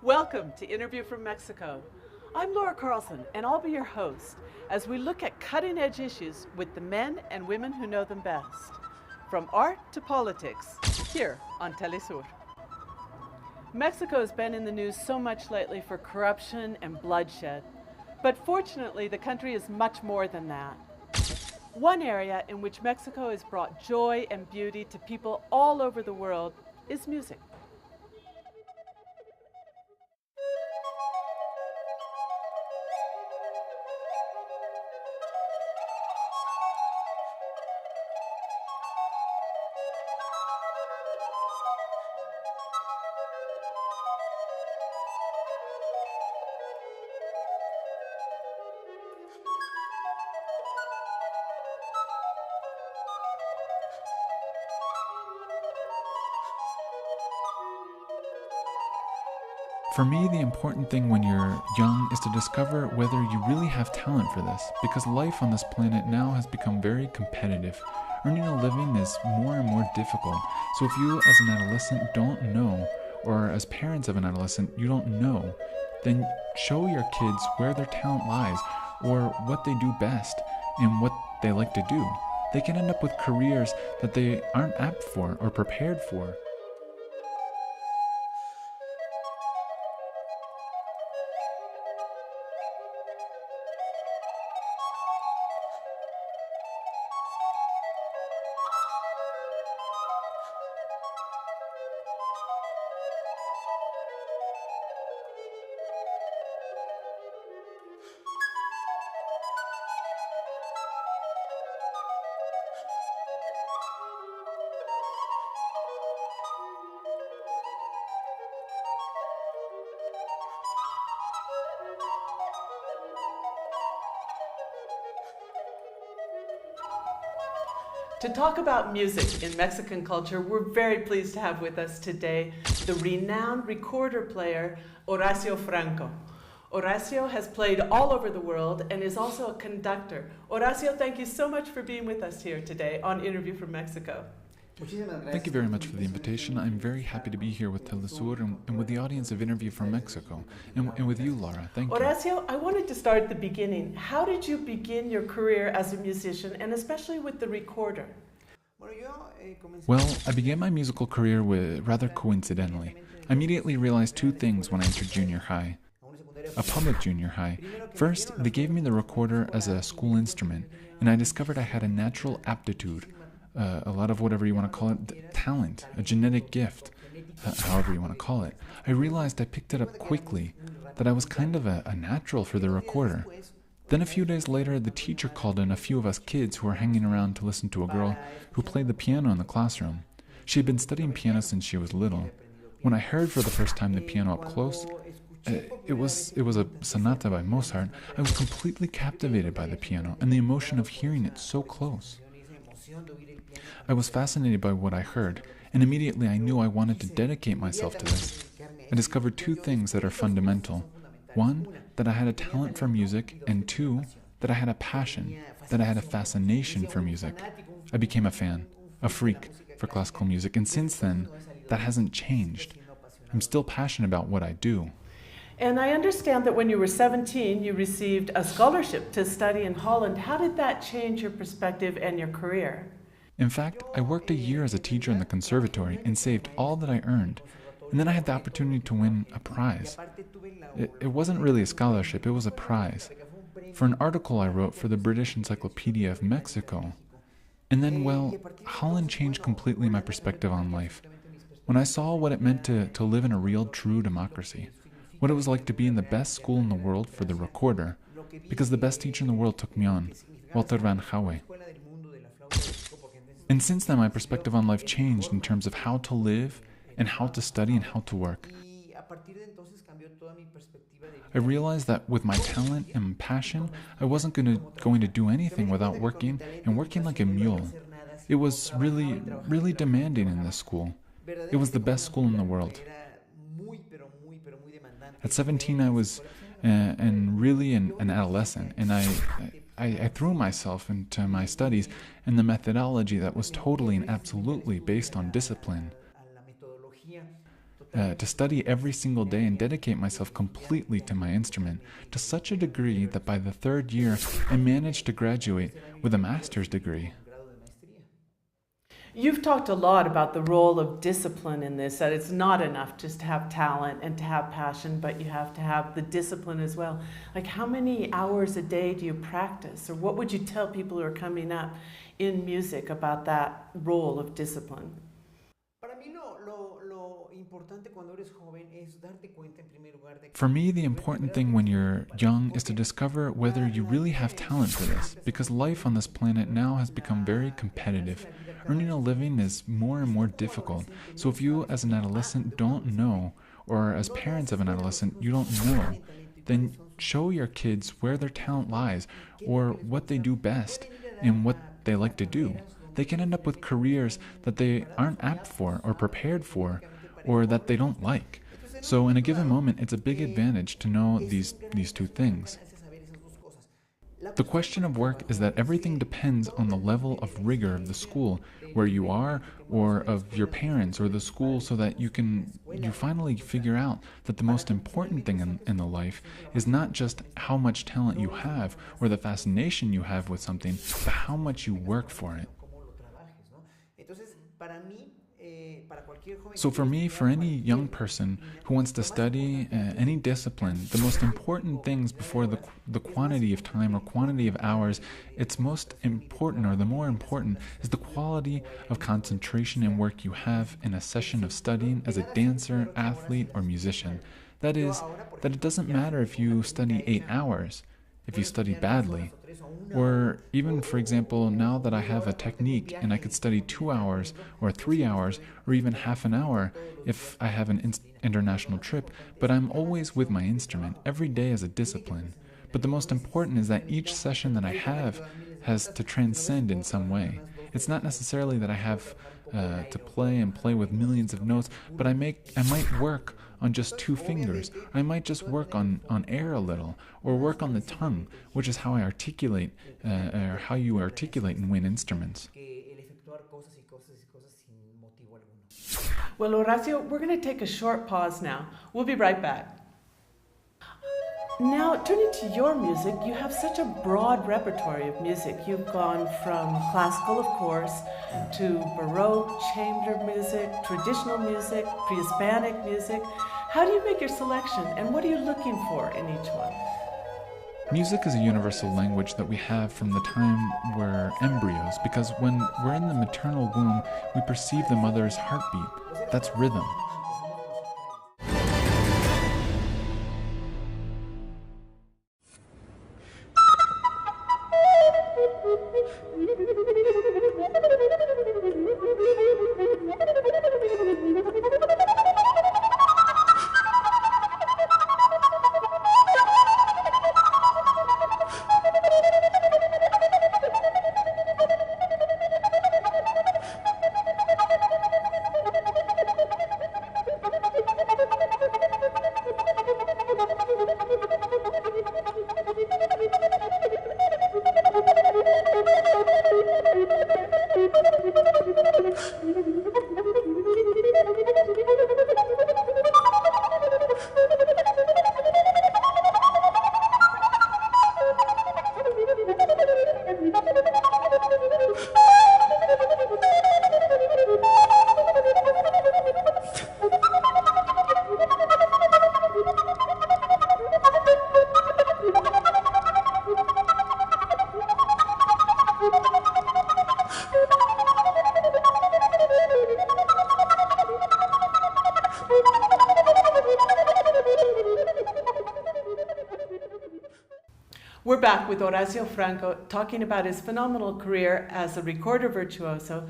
Welcome to Interview from Mexico. I'm Laura Carlson, and I'll be your host as we look at cutting-edge issues with the men and women who know them best, from art to politics, here on Telesur. Mexico has been in the news so much lately for corruption and bloodshed, but fortunately the country is much more than that. One area in which Mexico has brought joy and beauty to people all over the world is music. For me, the important thing when you're young is to discover whether you really have talent for this, because life on this planet now has become very competitive. Earning a living is more and more difficult. So if you as an adolescent don't know, or as parents of an adolescent you don't know, then show your kids where their talent lies, or what they do best, and what they like to do. They can end up with careers that they aren't apt for or prepared for. To talk about music in Mexican culture, we're very pleased to have with us today the renowned recorder player Horacio Franco. Horacio has played all over the world and is also a conductor. Horacio, thank you so much for being with us here today on Interview from Mexico. Thank you very much for the invitation. I'm very happy to be here with Telesur and with the audience of Interview from Mexico, and with you, Laura. Thank you. Horacio, I wanted to start at the beginning. How did you begin your career as a musician, and especially with the recorder? Well, I began my musical career rather coincidentally. I immediately realized two things when I entered junior high. A public junior high. First, they gave me the recorder as a school instrument, and I discovered I had a natural aptitude, a lot of whatever you want to call it, talent, a genetic gift, however you want to call it. I realized I picked it up quickly, that I was kind of a natural for the recorder. Then a few days later, the teacher called in a few of us kids who were hanging around to listen to a girl who played the piano in the classroom. She had been studying piano since she was little. When I heard for the first time the piano up close, it was a sonata by Mozart, I was completely captivated by the piano and the emotion of hearing it so close. I was fascinated by what I heard, and immediately I knew I wanted to dedicate myself to this. I discovered two things that are fundamental. One, that I had a talent for music, and two, that I had a passion, that I had a fascination for music. I became a fan, a freak for classical music, and since then, that hasn't changed. I'm still passionate about what I do. And I understand that when you were 17, you received a scholarship to study in Holland. How did that change your perspective and your career? In fact, I worked a year as a teacher in the conservatory and saved all that I earned. And then I had the opportunity to win a prize. It wasn't really a scholarship, it was a prize. For an article I wrote for the British Encyclopedia of Mexico. And then, well, Holland changed completely my perspective on life. When I saw what it meant to live in a real, true democracy. What it was like to be in the best school in the world for the recorder. Because the best teacher in the world took me on, Walter Van Gaue. And since then, my perspective on life changed in terms of how to live, and how to study and how to work. I realized that with my talent and passion, I wasn't going to do anything without working, and working like a mule. It was really, really demanding in this school. It was the best school in the world. At 17, I was really an adolescent, and I threw myself into my studies and the methodology that was totally and absolutely based on discipline. to study every single day and dedicate myself completely to my instrument, to such a degree that by the third year I managed to graduate with a master's degree. You've talked a lot about the role of discipline in this, that it's not enough just to have talent and to have passion, but you have to have the discipline as well. Like, how many hours a day do you practice? Or what would you tell people who are coming up in music about that role of discipline? For me, the important thing when you're young is to discover whether you really have talent for this, because life on this planet now has become very competitive. Earning a living is more and more difficult. So if you as an adolescent don't know, or as parents of an adolescent you don't know, then show your kids where their talent lies, or what they do best, and what they like to do. They can end up with careers that they aren't apt for, or prepared for, or that they don't like. So in a given moment, it's a big advantage to know these two things. The question of work is that everything depends on the level of rigor of the school where you are, or of your parents or the school, so that you finally figure out that the most important thing in the life is not just how much talent you have or the fascination you have with something, but how much you work for it. So for me, for any young person who wants to study any discipline, the most important things before the quantity of time or quantity of hours, it's most important, or the more important, is the quality of concentration and work you have in a session of studying as a dancer, athlete, or musician. That is, that it doesn't matter if you study 8 hours, if you study badly. Or even, for example, now that I have a technique and I could study 2 hours or 3 hours or even half an hour if I have an international trip, but I'm always with my instrument every day as a discipline. But the most important is that each session that I have has to transcend in some way. It's not necessarily that I have to play with millions of notes, but I might work on just 2 fingers. I might just work on air a little, or work on the tongue, which is how I articulate, or how you articulate and win instruments. Well, Horacio, we're going to take a short pause now. We'll be right back. Now, turning to your music, you have such a broad repertoire of music. You've gone from classical, of course, to Baroque, chamber music, traditional music, pre-Hispanic music. How do you make your selection, and what are you looking for in each one? Music is a universal language that we have from the time we're embryos, because when we're in the maternal womb, we perceive the mother's heartbeat. That's rhythm. We're back with Horacio Franco talking about his phenomenal career as a recorder virtuoso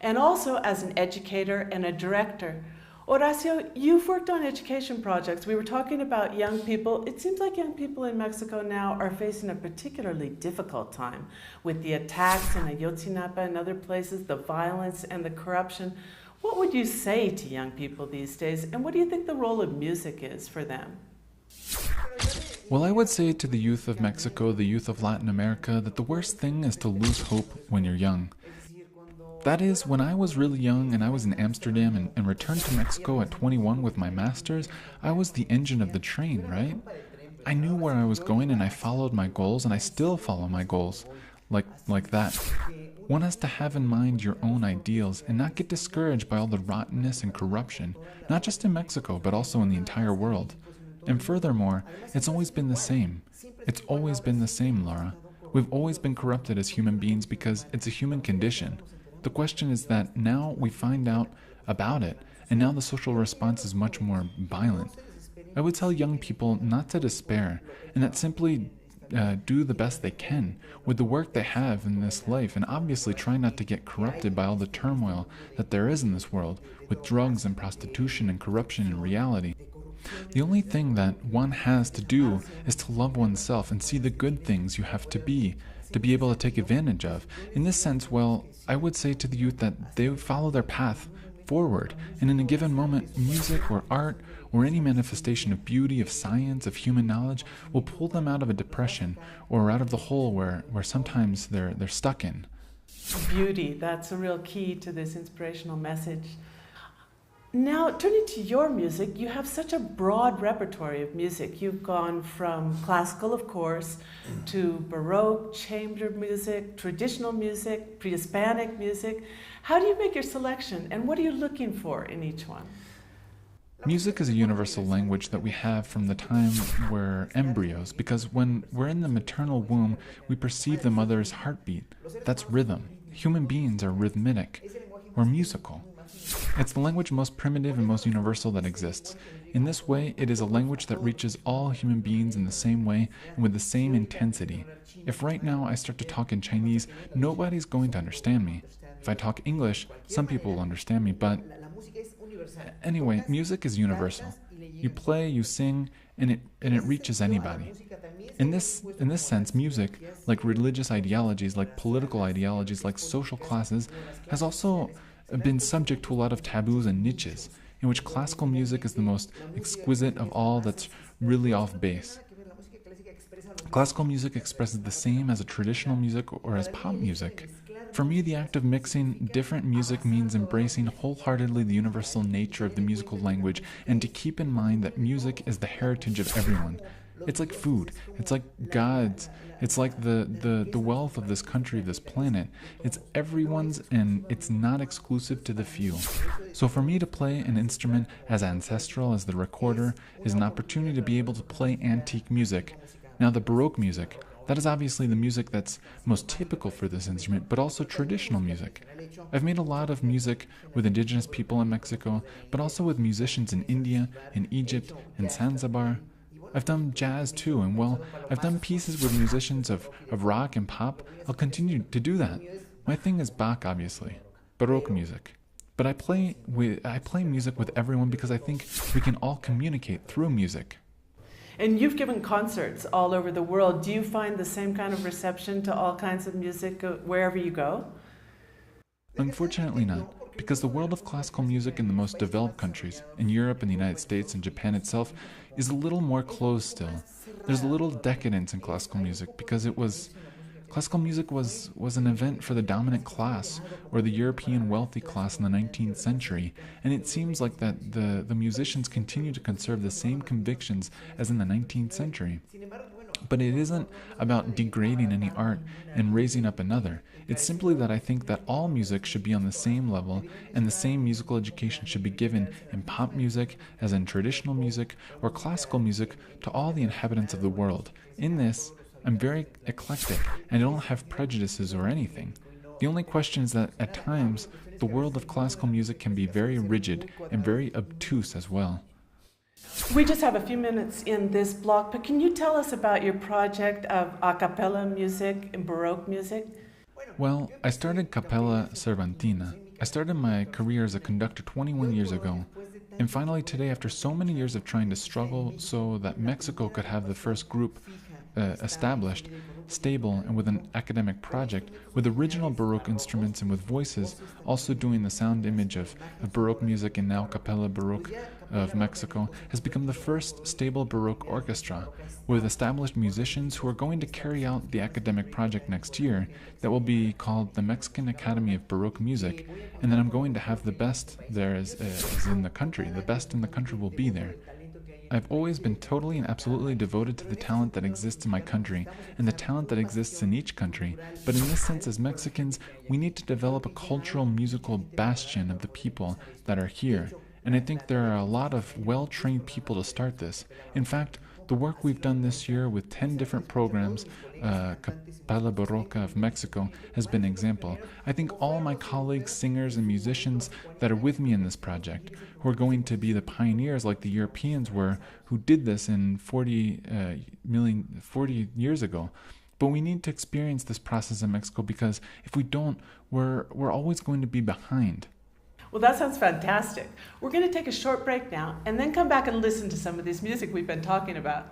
and also as an educator and a director. Horacio, you've worked on education projects. We were talking about young people. It seems like young people in Mexico now are facing a particularly difficult time with the attacks in Ayotzinapa and other places, the violence and the corruption. What would you say to young people these days, and what do you think the role of music is for them? Well, I would say to the youth of Mexico, the youth of Latin America, that the worst thing is to lose hope when you're young. That is, when I was really young and I was in Amsterdam and returned to Mexico at 21 with my master's, I was the engine of the train, right? I knew where I was going and I followed my goals and I still follow my goals. Like that. One has to have in mind your own ideals and not get discouraged by all the rottenness and corruption, not just in Mexico, but also in the entire world. And furthermore, it's always been the same. It's always been the same, Laura. We've always been corrupted as human beings because it's a human condition. The question is that now we find out about it, and now the social response is much more violent. I would tell young people not to despair, and that simply do the best they can with the work they have in this life, and obviously try not to get corrupted by all the turmoil that there is in this world, with drugs and prostitution and corruption in reality. The only thing that one has to do is to love oneself and see the good things you have to be able to take advantage of. In this sense, well, I would say to the youth that they follow their path forward, and in a given moment, music or art or any manifestation of beauty, of science, of human knowledge will pull them out of a depression or out of the hole where sometimes they're stuck in. Beauty, that's a real key to this inspirational message. Now, turning to your music, you have such a broad repertoire of music. You've gone from classical, of course, to Baroque, chamber music, traditional music, pre-Hispanic music. How do you make your selection, and what are you looking for in each one? Music is a universal language that we have from the time we're embryos, because when we're in the maternal womb, we perceive the mother's heartbeat. That's rhythm. Human beings are rhythmic. We're musical. It's the language most primitive and most universal that exists. In this way, it is a language that reaches all human beings in the same way and with the same intensity. If right now I start to talk in Chinese, nobody's going to understand me. If I talk English, some people will understand me, but anyway, music is universal. You play, you sing, and it reaches anybody. In this sense, music, like religious ideologies, like political ideologies, like social classes, has also been subject to a lot of taboos and niches, in which classical music is the most exquisite of all that's really off base. Classical music expresses the same as a traditional music or as pop music. For me, the act of mixing different music means embracing wholeheartedly the universal nature of the musical language and to keep in mind that music is the heritage of everyone. It's like food. It's like God's. It's like the wealth of this country, of this planet. It's everyone's, and it's not exclusive to the few. So for me to play an instrument as ancestral as the recorder is an opportunity to be able to play antique music. Now the Baroque music, that is obviously the music that's most typical for this instrument, but also traditional music. I've made a lot of music with indigenous people in Mexico, but also with musicians in India, in Egypt, in Zanzibar. I've done jazz too, and well, I've done pieces with musicians of rock and pop. I'll continue to do that. My thing is Bach, obviously, Baroque music. But I play music with everyone because I think we can all communicate through music. And you've given concerts all over the world. Do you find the same kind of reception to all kinds of music wherever you go? Unfortunately not, because the world of classical music in the most developed countries, in Europe and the United States and Japan itself, is a little more closed still. There's a little decadence in classical music because classical music was an event for the dominant class or the European wealthy class in the 19th century, and it seems like that the musicians continue to conserve the same convictions as in the 19th century. But it isn't about degrading any art and raising up another. It's simply that I think that all music should be on the same level, and the same musical education should be given in pop music as in traditional music or classical music to all the inhabitants of the world. In this, I'm very eclectic, and I don't have prejudices or anything. The only question is that at times, the world of classical music can be very rigid and very obtuse as well. We just have a few minutes in this block, but can you tell us about your project of a cappella music and Baroque music? Well, I started Capella Cervantina. I started my career as a conductor 21 years ago. And finally today, after so many years of trying to struggle so that Mexico could have the first group established, stable, and with an academic project, with original Baroque instruments and with voices, also doing the sound image of Baroque music and now Capella Baroque of Mexico, has become the first stable Baroque orchestra, with established musicians who are going to carry out the academic project next year that will be called the Mexican Academy of Baroque Music, and then I'm going to have the best there is in the country. The best in the country will be there. I've always been totally and absolutely devoted to the talent that exists in my country and the talent that exists in each country, but in this sense, as Mexicans, we need to develop a cultural musical bastion of the people that are here, and I think there are a lot of well-trained people to start this. In fact, the work we've done this year with 10 different programs, Capella Baroque of Mexico has been an example. I think all my colleagues, singers, and musicians that are with me in this project, who are going to be the pioneers like the Europeans were, who did this in 40 years ago. But we need to experience this process in Mexico, because if we don't, we're always going to be behind. Well, that sounds fantastic. We're going to take a short break now and then come back and listen to some of this music we've been talking about.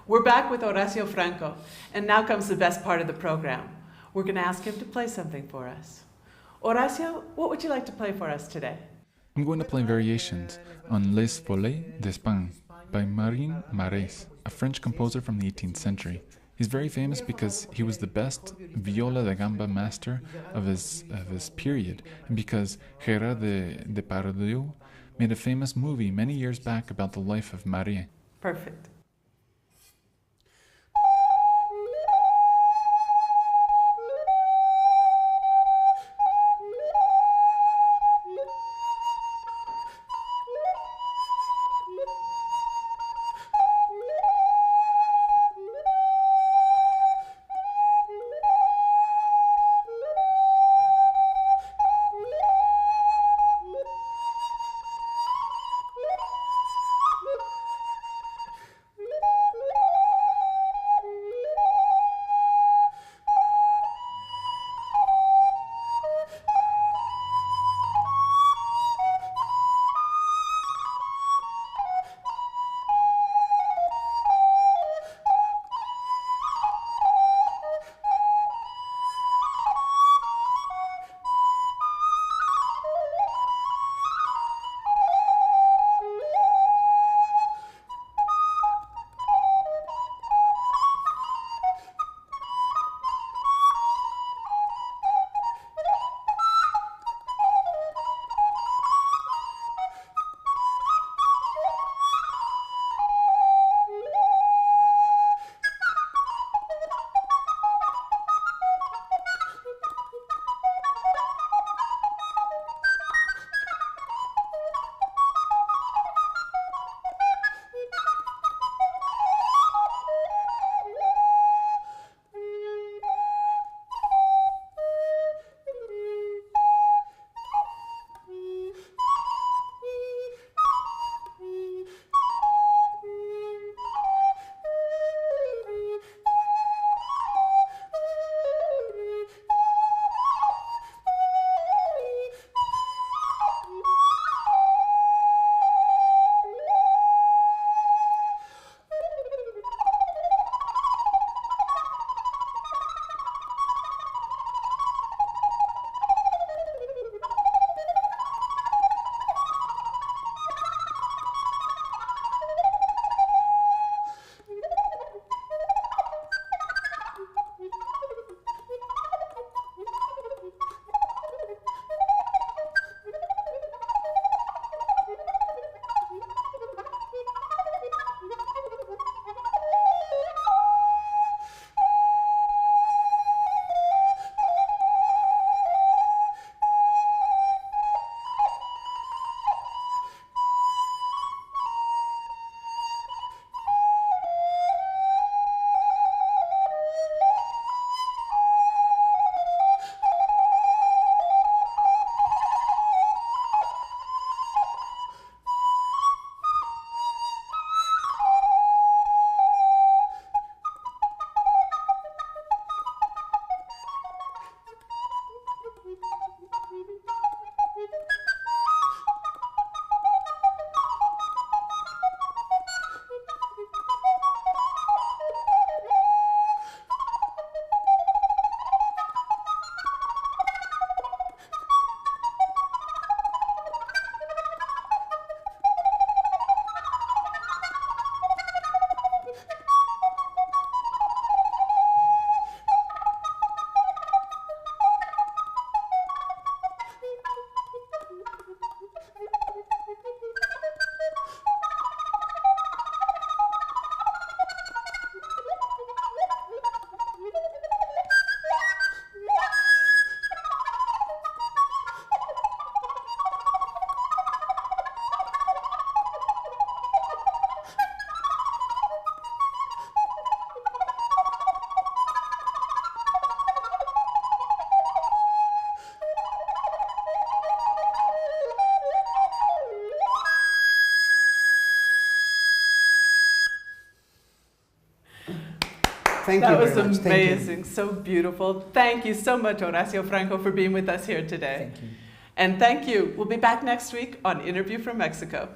We're back with Horacio Franco, and now comes the best part of the program. We're going to ask him to play something for us. Horacio, what would you like to play for us today? I'm going to play variations on Les Volets d'Espagne by Marin Marès, a French composer from the 18th century. He's very famous because he was the best viola da gamba master of his period, and because Gerard de Depardieu made a famous movie many years back about the life of Marie. Perfect. Thank you That very was much. Thank you. amazing, so beautiful. Thank you so much, Horacio Franco, for being with us here today. Thank you. And thank you. We'll be back next week on Interview from Mexico.